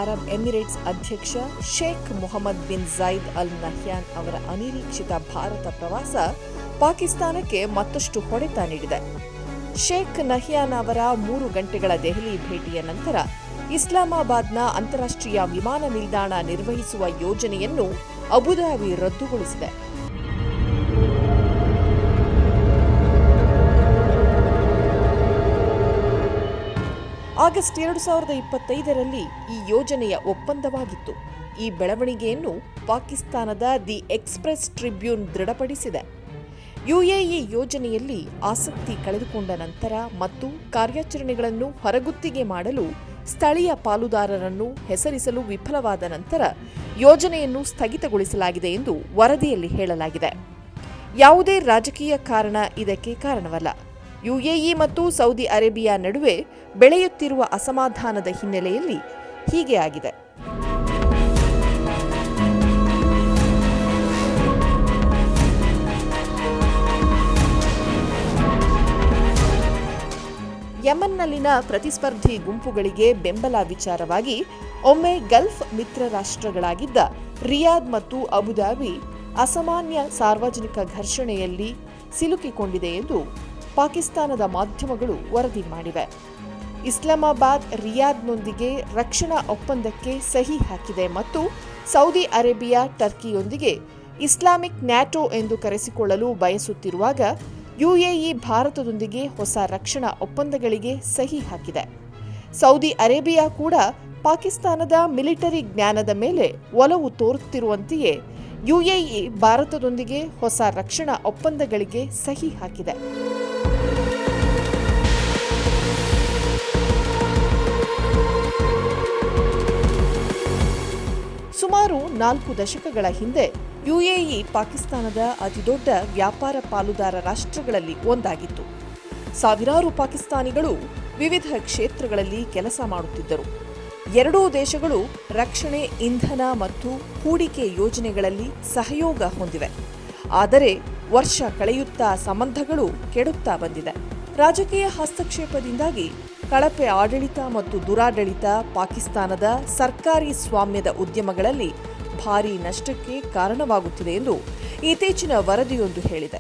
Arab Emirates ಅಧ್ಯಕ್ಷ Sheikh Mohammed bin ಝಾಯಿದ್ Al Nahyan ಅವರ ಅನಿರೀಕ್ಷಿತ ಭಾರತ ಪ್ರವಾಸ ಪಾಕಿಸ್ತಾನಕ್ಕೆ ಮತ್ತಷ್ಟು ಹೊಡೆತ ನೀಡಿದೆ. ಶೇಖ್ ನಹ್ಯಾನ್ ಅವರ 3 ಗಂಟೆಗಳ ದೆಹಲಿ ಭೇಟಿಯ ನಂತರ ಇಸ್ಲಾಮಾಬಾದ್ನ ಅಂತಾರಾಷ್ಟ್ರೀಯ ವಿಮಾನ ನಿಲ್ದಾಣ ನಿರ್ವಹಿಸುವ ಯೋಜನೆಯನ್ನು ಅಬುಧಾಬಿ ರದ್ದುಗೊಳಿಸಿದೆ. ಆಗಸ್ಟ್ 2025ರಲ್ಲಿ ಈ ಯೋಜನೆಯ ಒಪ್ಪಂದವಾಗಿತ್ತು. ಈ ಬೆಳವಣಿಗೆಯನ್ನು ಪಾಕಿಸ್ತಾನದ ದಿ ಎಕ್ಸ್‌ಪ್ರೆಸ್ ಟ್ರಿಬ್ಯೂನ್ ದೃಢಪಡಿಸಿದೆ. ಯುಎಇ ಯೋಜನೆಯಲ್ಲಿ ಆಸಕ್ತಿ ಕಳೆದುಕೊಂಡ ನಂತರ ಮತ್ತು ಕಾರ್ಯಾಚರಣೆಗಳನ್ನು ಹೊರಗುತ್ತಿಗೆ ಮಾಡಲು ಸ್ಥಳೀಯ ಪಾಲುದಾರರನ್ನು ಹೆಸರಿಸಲು ವಿಫಲವಾದ ನಂತರ ಯೋಜನೆಯನ್ನು ಸ್ಥಗಿತಗೊಳಿಸಲಾಗಿದೆ ಎಂದು ವರದಿಯಲ್ಲಿ ಹೇಳಲಾಗಿದೆ. ಯಾವುದೇ ರಾಜಕೀಯ ಕಾರಣ ಇದಕ್ಕೆ ಕಾರಣವಲ್ಲ. ಯುಎಇ ಮತ್ತು ಸೌದಿ ಅರೇಬಿಯಾ ನಡುವೆ ಬೆಳೆಯುತ್ತಿರುವ ಅಸಮಾಧಾನದ ಹಿನ್ನೆಲೆಯಲ್ಲಿ ಹೀಗೆ ಆಗಿದೆ. ಯೆಮೆನ್ನಲ್ಲಿನ ಪ್ರತಿಸ್ಪರ್ಧಿ ಗುಂಪುಗಳಿಗೆ ಬೆಂಬಲ ವಿಚಾರವಾಗಿ ಒಮ್ಮೆ ಗಲ್ಫ್ ಮಿತ್ರ ರಾಷ್ಟ್ರಗಳಾಗಿದ್ದ ರಿಯಾದ್ ಮತ್ತು ಅಬುಧಾಬಿ ಅಸಾಮಾನ್ಯ ಸಾರ್ವಜನಿಕ ಘರ್ಷಣೆಯಲ್ಲಿ ಸಿಲುಕಿಕೊಂಡಿದೆ ಎಂದು ಪಾಕಿಸ್ತಾನದ ಮಾಧ್ಯಮಗಳು ವರದಿ ಮಾಡಿವೆ. ಇಸ್ಲಾಮಾಬಾದ್ ರಿಯಾದ್ನೊಂದಿಗೆ ರಕ್ಷಣಾ ಒಪ್ಪಂದಕ್ಕೆ ಸಹಿ ಹಾಕಿದೆ ಮತ್ತು ಸೌದಿ ಅರೇಬಿಯಾ ಟರ್ಕಿಯೊಂದಿಗೆ ಇಸ್ಲಾಮಿಕ್ ನ್ಯಾಟೋ ಎಂದು ಕರೆಸಿಕೊಳ್ಳಲು ಬಯಸುತ್ತಿರುವಾಗ ಯುಎಇ ಭಾರತದೊಂದಿಗೆ ಹೊಸ ರಕ್ಷಣಾ ಒಪ್ಪಂದಗಳಿಗೆ ಸಹಿ ಹಾಕಿದೆ. ಸೌದಿ ಅರೇಬಿಯಾ ಕೂಡ ಪಾಕಿಸ್ತಾನದ ಮಿಲಿಟರಿ ಜ್ಞಾನದ ಮೇಲೆ ಒಲವು ತೋರುತ್ತಿರುವಂತೆಯೇ ಯುಎಇ ಭಾರತದೊಂದಿಗೆ ಹೊಸ ರಕ್ಷಣಾ ಒಪ್ಪಂದಗಳಿಗೆ ಸಹಿ ಹಾಕಿದೆ. ಸುಮಾರು 4 ದಶಕಗಳ ಹಿಂದೆ ಯುಎಇ ಪಾಕಿಸ್ತಾನದ ಅತಿದೊಡ್ಡ ವ್ಯಾಪಾರ ಪಾಲುದಾರ ರಾಷ್ಟ್ರಗಳಲ್ಲಿ ಒಂದಾಗಿತ್ತು. ಸಾವಿರಾರು ಪಾಕಿಸ್ತಾನಿಗಳು ವಿವಿಧ ಕ್ಷೇತ್ರಗಳಲ್ಲಿ ಕೆಲಸ ಮಾಡುತ್ತಿದ್ದರು. ಎರಡೂ ದೇಶಗಳು ರಕ್ಷಣೆ, ಇಂಧನ ಮತ್ತು ಹೂಡಿಕೆ ಯೋಜನೆಗಳಲ್ಲಿ ಸಹಯೋಗ ಹೊಂದಿವೆ. ಆದರೆ ವರ್ಷ ಕಳೆಯುತ್ತಾ ಸಂಬಂಧಗಳು ಕೆಡುತ್ತಾ ಬಂದಿದೆ. ರಾಜಕೀಯ ಹಸ್ತಕ್ಷೇಪದಿಂದಾಗಿ ಕಳಪೆ ಆಡಳಿತ ಮತ್ತು ದುರಾಡಳಿತ ಪಾಕಿಸ್ತಾನದ ಸರ್ಕಾರಿ ಸ್ವಾಮ್ಯದ ಉದ್ಯಮಗಳಲ್ಲಿ ಭಾರೀ ನಷ್ಟಕ್ಕೆ ಕಾರಣವಾಗುತ್ತಿದೆ ಎಂದು ಇತ್ತೀಚಿನ ವರದಿಯೊಂದು ಹೇಳಿದೆ.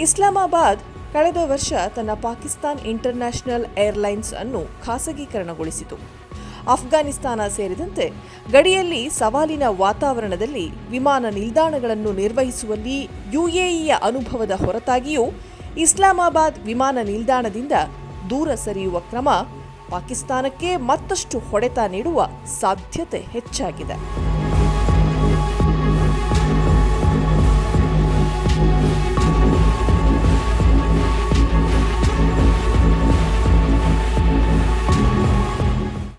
ಇಸ್ಲಾಮಾಬಾದ್ ಕಳೆದ ವರ್ಷ ತನ್ನ ಪಾಕಿಸ್ತಾನ್ ಇಂಟರ್ನ್ಯಾಷನಲ್ ಏರ್ಲೈನ್ಸ್ ಅನ್ನು ಖಾಸಗೀಕರಣಗೊಳಿಸಿತು. ಅಫ್ಘಾನಿಸ್ತಾನ ಸೇರಿದಂತೆ ಗಡಿಯಲ್ಲಿ ಸವಾಲಿನ ವಾತಾವರಣದಲ್ಲಿ ವಿಮಾನ ನಿಲ್ದಾಣಗಳನ್ನು ನಿರ್ವಹಿಸುವಲ್ಲಿ ಯುಎಇಯ ಅನುಭವದ ಹೊರತಾಗಿಯೂ ಇಸ್ಲಾಮಾಬಾದ್ ವಿಮಾನ ನಿಲ್ದಾಣದಿಂದ ದೂರ ಸರಿಯುವ ಕ್ರಮ ಪಾಕಿಸ್ತಾನಕ್ಕೆ ಮತ್ತಷ್ಟು ಹೊಡೆತ ನೀಡುವ ಸಾಧ್ಯತೆ ಹೆಚ್ಚಾಗಿದೆ.